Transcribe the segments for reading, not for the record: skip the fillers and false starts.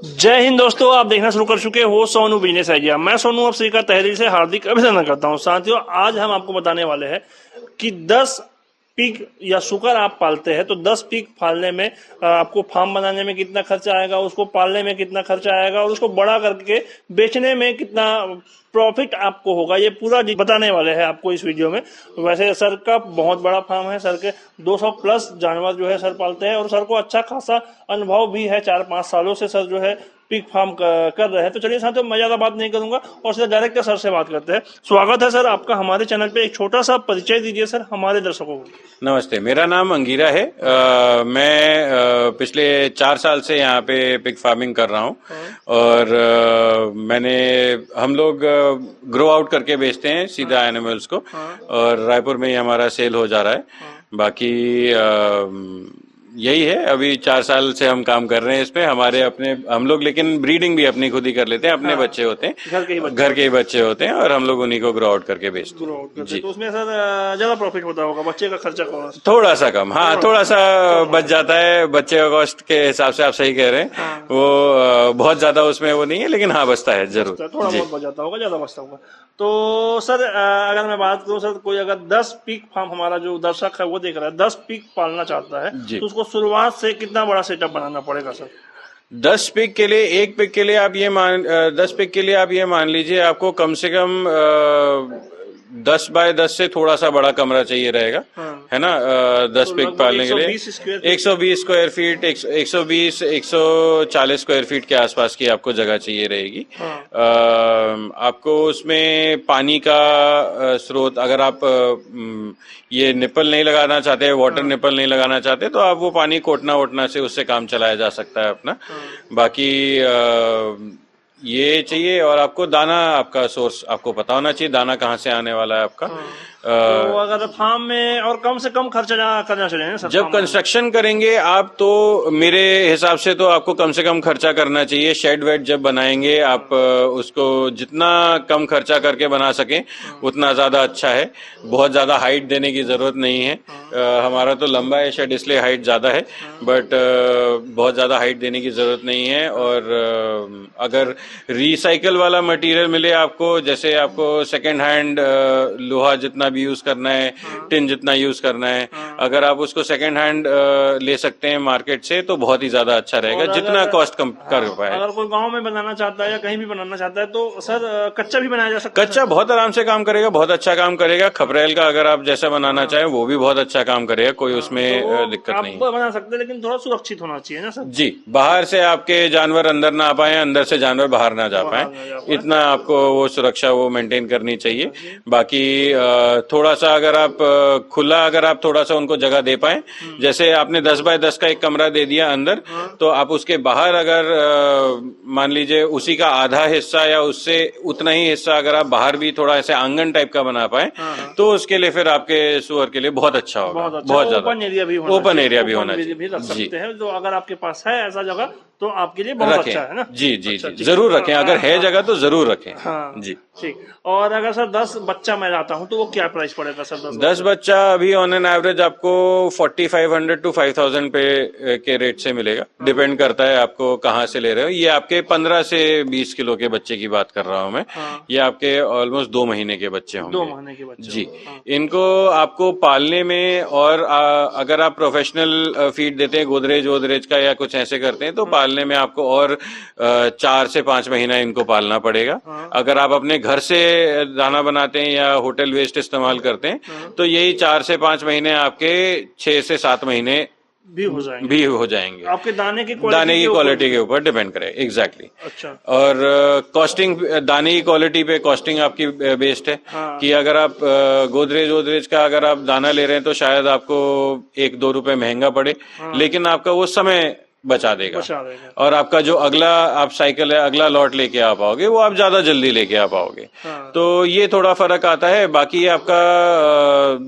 जय हिंद दोस्तों, आप देखना शुरू कर चुके हो सोनू बिजनेस आइडिया। मैं सोनू अब का तहरीर से हार्दिक अभिनंदन करता हूं। साथियों, आज हम आपको बताने वाले हैं कि 10 पिग या सुकर आप पालते हैं तो 10 पिग पालने में आपको फार्म बनाने में कितना खर्चा आएगा, उसको पालने में कितना खर्चा आएगा और उसको बड़ा करके बेचने में कितना प्रॉफिट आपको होगा, ये पूरा बताने वाले हैं आपको इस वीडियो में। वैसे सर का बहुत बड़ा फार्म है, सर के 200 प्लस जानवर जो है सर पालते हैं और सर को अच्छा खासा अनुभव भी है। 4-5 सालों से सर जो है पिग फार्म कर रहे हैं। तो चलिए साथियों, मैं ज्यादा बात नहीं करूंगा और सीधा डायरेक्ट सर से बात करते हैं। स्वागत है सर आपका हमारे चैनल पे। एक छोटा सा परिचय दीजिए सर हमारे दर्शकों को। नमस्ते, मेरा नाम अंगीरा है। मैं पिछले 4 साल से यहाँ पे पिग फार्मिंग कर रहा हूँ और हम लोग ग्रो आउट करके बेचते हैं सीधा एनिमल्स को और रायपुर में ही हमारा सेल हो जा रहा है। बाकी यही है, अभी 4 साल से हम काम कर रहे हैं इस पे। हमारे अपने हम लोग लेकिन ब्रीडिंग भी अपनी खुद ही कर लेते हैं। अपने बच्चे होते हैं, घर के ही बच्चे होते हैं और हम लोग उन्हीं को ग्रो आउट करके बेचते हैं जी। तो उसमें सर ज्यादा प्रॉफिट होता होगा, बच्चे का खर्चा थोड़ा सा कम, हाँ थोड़ा सा बच जाता है। बच्चे का कॉस्ट के हिसाब से आप सही कह रहे हैं। वो बहुत ज्यादा उसमें वो नहीं है, लेकिन हाँ बचता है जरूर, थोड़ा बहुत बच जाता होगा, ज्यादा बचता होगा। तो सर अगर मैं बात करूं सर, कोई अगर 10 पिग फार्म, हमारा जो दर्शक है वो देख रहा है 10 पिग पालना चाहता है तो उसको शुरुआत से कितना बड़ा सेटअप बनाना पड़ेगा सर? 10 पिग के लिए, एक पिग के लिए आप ये 10 पिग के लिए आप ये मान लीजिए आपको कम से कम 10 बाय 10 से थोड़ा सा बड़ा कमरा चाहिए रहेगा, है ना। 10 पिग पालने के लिए 120 स्क्वायर फीट, 140 स्क्वायर फीट के आसपास की आपको जगह चाहिए रहेगी। आपको उसमें पानी का स्रोत, अगर आप ये निप्पल नहीं लगाना चाहते, वाटर निप्पल नहीं लगाना चाहते, तो आप वो पानी कोटना वोटना से उससे काम चलाया जा सकता है अपना। बाकी ये चाहिए और आपको दाना, आपका सोर्स आपको पता होना चाहिए, दाना कहाँ से आने वाला है आपका। तो अगर फार्म में और कम से कम खर्चा करना चाहिए ना सर? जब कंस्ट्रक्शन करेंगे आप तो मेरे हिसाब से तो आपको कम से कम खर्चा करना चाहिए। शेड वेड जब बनाएंगे आप उसको जितना कम खर्चा करके बना सकें उतना ज्यादा अच्छा है। बहुत ज्यादा हाइट देने की जरूरत नहीं है। हमारा तो लंबा है शेड, इसलिए हाइट ज्यादा है, बट बहुत ज्यादा हाइट देने की जरूरत नहीं है। और अगर रिसाइकल वाला मटेरियल मिले आपको, जैसे आपको सेकेंड हैंड लोहा जितना भी यूज करना है, टिन जितना यूज करना है, अगर आप उसको सेकेंड हैंड ले सकते हैं मार्केट से तो बहुत ही ज्यादा अच्छा रहेगा, जितना कॉस्ट कम कर पाए। अगर कोई गांव में बनाना चाहता है या कहीं भी बनाना चाहता है तो सर कच्चा भी बनाया जा सकता है? कच्चा बहुत आराम से काम करेगा, बहुत अच्छा काम करेगा। खपरेल का अगर आप जैसा बनाना चाहें वो भी बहुत अच्छा काम करेगा, कोई उसमें दिक्कत नहीं। आप बना सकते हैं, लेकिन थोड़ा सुरक्षित होना चाहिए ना सर? जी, बाहर से आपके जानवर अंदर ना आ पाए, अंदर से जानवर बाहर ना जा पाए, इतना आपको वो सुरक्षा वो मेंटेन करनी चाहिए। बाकी थोड़ा सा अगर आप खुला, अगर आप थोड़ा सा उनको जगह दे पाए, जैसे आपने 10 बाय 10 का एक कमरा दे दिया अंदर, तो आप उसके बाहर अगर मान लीजिए उसी का आधा हिस्सा या उससे उतना ही हिस्सा अगर आप बाहर भी थोड़ा ऐसे आंगन टाइप का बना पाए तो उसके लिए फिर आपके सुअर के लिए बहुत अच्छा होगा। बहुत ज्यादा ओपन एरिया भी होना चाहिए। तो अगर आपके पास है ऐसा जगह तो आपके लिए बहुत अच्छा है ना? जी जी जी, जरूर रखें। अगर है जगह तो जरूर रखें। हाँ जी ठीक। और अगर सर 10 बच्चा मैं लाता हूँ तो वो क्या प्राइस पड़ेगा सर? 10 बच्चा अभी ऑन एन एवरेज आपको 4500 to 5000 पे के रेट से मिलेगा। डिपेंड करता है आपको कहाँ से ले रहे हो। ये आपके 15 से 20 किलो के बच्चे की बात कर रहा हूँ मैं। ये आपके ऑलमोस्ट 2 महीने के बच्चे होंगे। 2 महीने के बच्चे जी। इनको आपको पालने में और अगर आप प्रोफेशनल फीड देते हैं, गोदरेज का या कुछ ऐसे करते हैं, तो पालने में आपको और 4 से 5 महीना इनको पालना पड़ेगा। अगर आप अपने घर से दाना बनाते हैं या होटल वेस्ट इस्तेमाल करते हैं तो यही 4 से 5 महीने आपके 6 से 7 महीने भी हो जाएंगे। आपके दाने की क्वालिटी के ऊपर डिपेंड करे। एग्जैक्टली। अच्छा। और कॉस्टिंग, दाने की क्वालिटी पे कॉस्टिंग आपकी बेस्ड है। कि अगर आप गोदरेज का अगर आप दाना ले रहे हैं तो शायद आपको 1-2 रुपए महंगा पड़े, लेकिन आपका वो समय बचा देगा और आपका जो अगला आप साइकिल है, अगला लॉट लेके आ पाओगे, वो आप ज्यादा जल्दी लेके आ पाओगे। तो ये थोड़ा फर्क आता है। बाकी आपका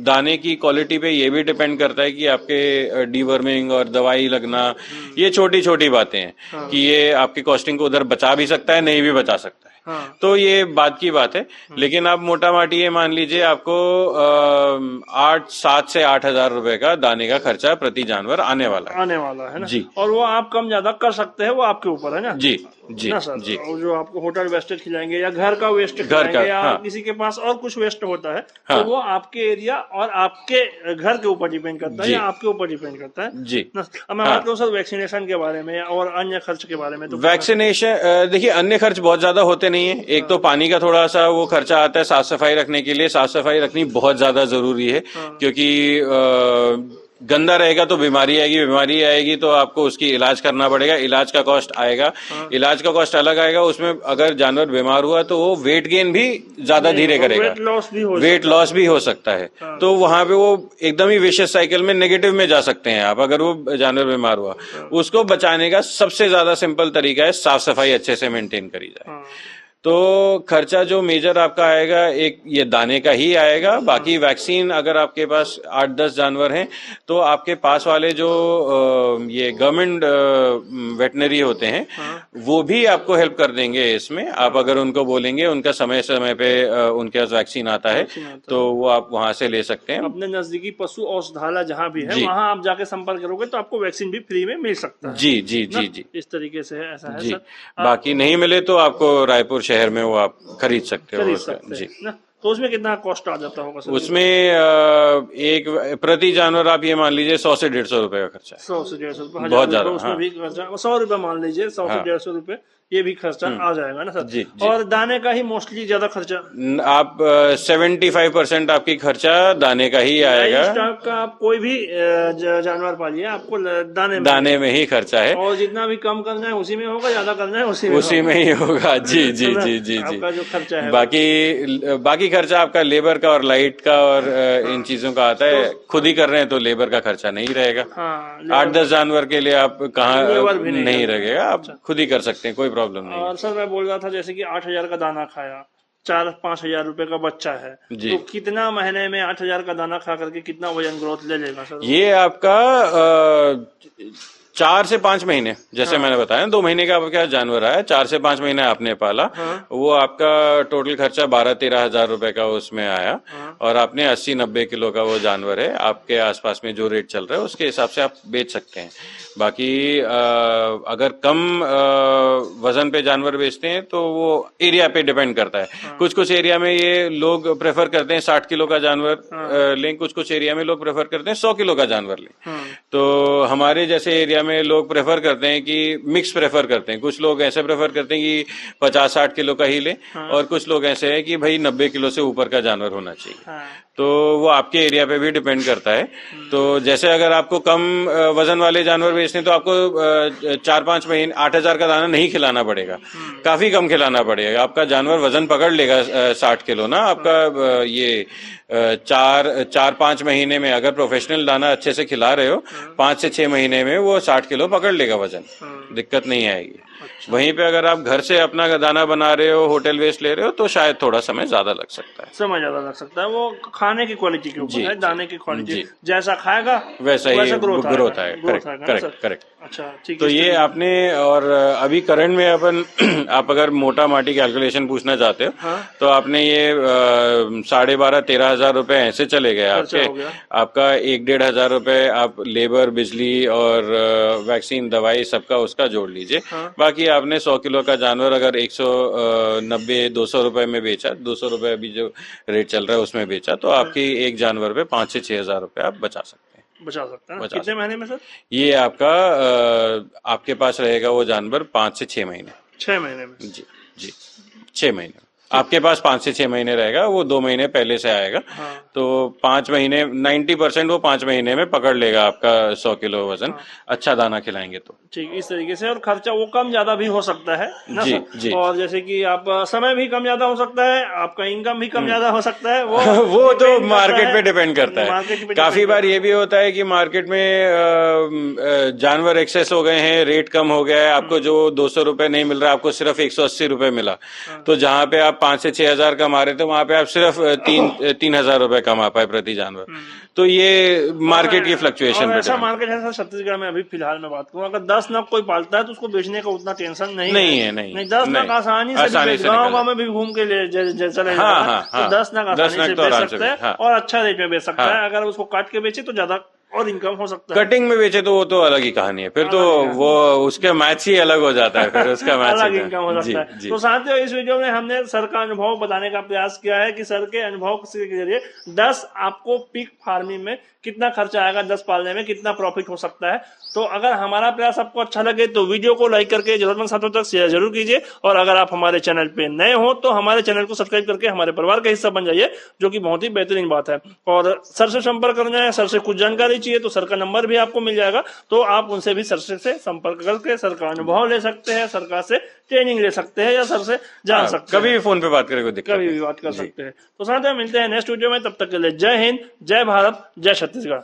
दाने की क्वालिटी पे ये भी डिपेंड करता है कि आपके डीवर्मिंग और दवाई लगना, ये छोटी छोटी बातें हैं कि ये आपकी कॉस्टिंग को उधर बचा भी सकता है, नहीं भी बचा सकता है। हाँ। तो ये बात की बात है। लेकिन आप मोटा माटी ये मान लीजिए आपको 7 से 8 हजार रुपए का दाने का खर्चा प्रति जानवर आने वाला है। आने वाला है ना। जी। और वो आप कम ज्यादा कर सकते हैं, वो आपके ऊपर है ना। जी जी ना सर। जी। और जो आपको होटल वेस्टेज खिलाएंगे या घर का वेस्ट घर का, खिलाएंगे या हाँ। किसी के पास और कुछ वेस्ट होता है, हाँ। तो वो आपके एरिया और आपके घर के ऊपर डिपेंड करता है जी। या आपके ऊपर डिपेंड करता है जी। ना। अब मैं हाँ। बात करूँ सर वैक्सीनेशन के बारे में और अन्य खर्च के बारे में, तो वैक्सीनेशन देखिए, अन्य खर्च बहुत ज्यादा होते नहीं है। एक तो पानी का थोड़ा सा वो खर्चा आता है, साफ सफाई रखने के लिए। साफ सफाई रखनी बहुत ज्यादा जरूरी है, क्योंकि गंदा रहेगा तो बीमारी आएगी, बीमारी आएगी तो आपको उसकी इलाज करना पड़ेगा, इलाज का कॉस्ट आएगा। इलाज का कॉस्ट अलग आएगा। उसमें अगर जानवर बीमार हुआ तो वो वेट गेन भी ज्यादा धीरे करेगा, वेट लॉस भी हो सकता है। तो वहां पे वो एकदम ही विशियस साइकिल में नेगेटिव में जा सकते हैं आप, अगर वो जानवर बीमार हुआ। उसको बचाने का सबसे ज्यादा सिंपल तरीका है साफ सफाई अच्छे से मेंटेन करी जाए। तो खर्चा जो मेजर आपका आएगा, एक ये दाने का ही आएगा। बाकी वैक्सीन अगर आपके पास 8-10 जानवर हैं तो आपके पास वाले जो ये गवर्नमेंट वेटनरी होते हैं, वो भी आपको हेल्प कर देंगे इसमें। आप अगर उनको बोलेंगे, उनका समय समय पे उनके पास वैक्सीन आता है, तो वो आप वहां से ले सकते हैं। अपने नजदीकी पशु औषधालय जहाँ भी है, वहाँ आप जाके संपर्क करोगे तो आपको वैक्सीन भी फ्री में मिल सकता है। जी जी जी जी। इस तरीके से है, ऐसा है जी। सर। बाकी नहीं मिले तो आपको रायपुर शहर में वो आप खरीद सकते हो। जी। ना, तो उसमें कितना कॉस्ट आ जाता होगा सर? उसमें एक प्रति जानवर आप ये मान लीजिए 100 से 150 रुपए का खर्चा है। 100 से 150 रुपए, बहुत ज्यादा। उसमें हाँ। भी खर्चा 100 रुपए मान लीजिए, 100 से 150 रुपए ये भी खर्चा आ जाएगा ना सर। जी, जी। और दाने का ही मोस्टली ज्यादा खर्चा, आप 75% आपकी खर्चा दाने का ही आएगा। स्टॉक का आप कोई भी जानवर पालिए, आपको दाने में ही खर्चा है। और जितना भी कम करना है उसी में होगा, ज्यादा करना है उसी में ही होगा। जी जी जी जी जी। आपका जो खर्चा है, बाकी खर्चा आपका लेबर का और लाइट का और इन चीजों का आता है। खुद ही कर रहे हैं तो लेबर का खर्चा नहीं रहेगा। 8-10 जानवर के लिए आप कहाँ नहीं रहेगा, आप खुद ही कर सकते हैं, कोई प्रॉब्लम नहीं। और सर मैं बोल रहा था, जैसे कि 8,000 का दाना खाया, 4-5 हजार रुपए का बच्चा है, तो कितना महीने में 8,000 का दाना खा करके कितना वजन ग्रोथ ले लेगा सर? ये आपका 4 से 5 महीने, जैसे मैंने बताया 2 महीने का आपका जानवर आया, 4 से 5 महीने आपने पाला, वो आपका टोटल खर्चा 12-13 हजार रुपए का उसमें आया। और आपने 80-90 किलो का वो जानवर है, आपके आसपास में जो रेट चल रहा है उसके हिसाब से आप बेच सकते हैं। बाकी अगर कम वजन पे जानवर बेचते हैं तो वो एरिया पे डिपेंड करता है। कुछ एरिया में ये लोग प्रेफर करते हैं 60 किलो का जानवर लें, कुछ एरिया में लोग प्रेफर करते हैं 100 किलो का जानवर लें। तो हमारे जैसे एरिया में लोग प्रेफर करते हैं कि मिक्स प्रेफर करते हैं। कुछ लोग ऐसे प्रेफर करते हैं कि 50-60 किलो का ही लें, और कुछ लोग ऐसे हैं कि भाई 90 किलो से ऊपर का जानवर होना चाहिए। तो वो आपके एरिया पे भी डिपेंड करता है। तो जैसे अगर आपको कम वजन वाले जानवर बेचने तो आपको 4-5 महीने 8,000 का दाना नहीं खिलाना पड़ेगा, काफी कम खिलाना पड़ेगा। आपका जानवर वजन पकड़ लेगा 60 किलो ना। आपका ये 4-5 महीने में अगर प्रोफेशनल दाना अच्छे से खिला रहे हो, 5 से 6 महीने में वो 60 किलो पकड़ लेगा वजन, दिक्कत नहीं आएगी। वहीं पे अगर आप घर से अपना दाना बना रहे हो, होटल वेस्ट ले रहे हो, तो शायद थोड़ा समय ज्यादा लग सकता है। समय ज्यादा लग सकता है, वो खाने की क्वालिटी के ऊपर है, दाने की क्वालिटी जैसा खाएगा वैसा ही ग्रोथ आएगा। करेक्ट। अच्छा, ठीक है। तो ये आपने, और अभी करंट में अपन आप अगर मोटा माटी कैलकुलेशन पूछना चाहते हो, तो आपने ये 12,500-13 हजार रुपए ऐसे चले गए आपके। आपका 1-1.5 हजार रुपए आप लेबर, बिजली और वैक्सीन, दवाई सबका उसका जोड़ लीजिए। बाकी आपने 100 किलो का जानवर अगर 190-200 रुपए में बेचा, 200 रुपए अभी जो रेट चल रहा है उसमें बेचा, तो आपकी एक जानवर पे 5 से 6 हजार रुपए आप बचा सकते हैं। बचा सकते हैं कितने महीने में सर? ये आपका आपके पास रहेगा वो जानवर 5 से 6 महीने। 6 महीने में? जी जी, 6 महीने आपके पास 5 से 6 महीने रहेगा। वो 2 महीने पहले से आएगा। तो 5 महीने 90% वो 5 महीने में पकड़ लेगा आपका 100 किलो वजन। अच्छा दाना खिलाएंगे तो ठीक, इस तरीके से। और खर्चा वो कम ज्यादा भी हो सकता है ना जी, सर? जी। और जैसे कि आप समय भी कम ज्यादा हो सकता है, आपका इनकम भी कम ज्यादा हो सकता है। वो तो मार्केट पे डिपेंड करता है। काफी बार ये भी होता है कि मार्केट में जानवर एक्सेस हो गए हैं, रेट कम हो गया है, आपको जो 200 रुपए नहीं मिल रहा, आपको सिर्फ 180 रुपए मिला। तो जहाँ पे आप 5 से 6 हजार कमा रहे थे, वहां पे आप सिर्फ 3,000 रुपए कमा पाए प्रति जानवर। तो ये मार्केट की फ्लक्चुएशन पे ऐसा depend मार्केट है सर छत्तीसगढ़ में अभी फिलहाल मैं बात करूँ, अगर 10 नग कोई पालता है तो उसको बेचने का उतना टेंशन नहीं है। नहीं 10 नग आसानी से गाँव में भी घूम के ले चले जाता है, तो 10 नग आसानी से बेच सकते हैं और अच्छा रेट में बेच सकता है। अगर उसको काट के बेचे तो ज्यादा और इनकम हो सकता है। कटिंग में बेचे तो वो तो अलग ही कहानी है, फिर तो वो उसके मैच ही अलग हो जाता है, फिर उसका मैच अलग इनकम हो सकता है। तो साथियों, इस वीडियो में हमने सर का अनुभव बताने का प्रयास किया है कि सर के अनुभव के जरिए 10 आपको पिग फार्मिंग में कितना खर्चा आएगा, 10 पालने में कितना प्रॉफिट हो सकता है। तो अगर हमारा प्रयास आपको अच्छा लगे तो वीडियो को लाइक करके जरूरतमंद साथियों तक शेयर जरूर कीजिए, और अगर आप हमारे चैनल पे नए हो तो हमारे चैनल को सब्सक्राइब करके हमारे परिवार का हिस्सा बन जाइए, जो कि बहुत ही बेहतरीन बात है। और सर से संपर्क करना है, सर से कुछ जानकारी चाहिए तो सर का नंबर भी आपको मिल जाएगा, तो आप उनसे भी सर से संपर्क करके सर का अनुभव ले सकते हैं, सरकार से ट्रेनिंग ले सकते हैं या सर से जान सकते हैं। कभी भी फोन पे बात करें, कभी भी बात कर सकते हैं। तो साथियों, मिलते हैं नेक्स्ट वीडियो में, तब तक के लिए जय हिंद, जय भारत, जय छत्तीसगढ़।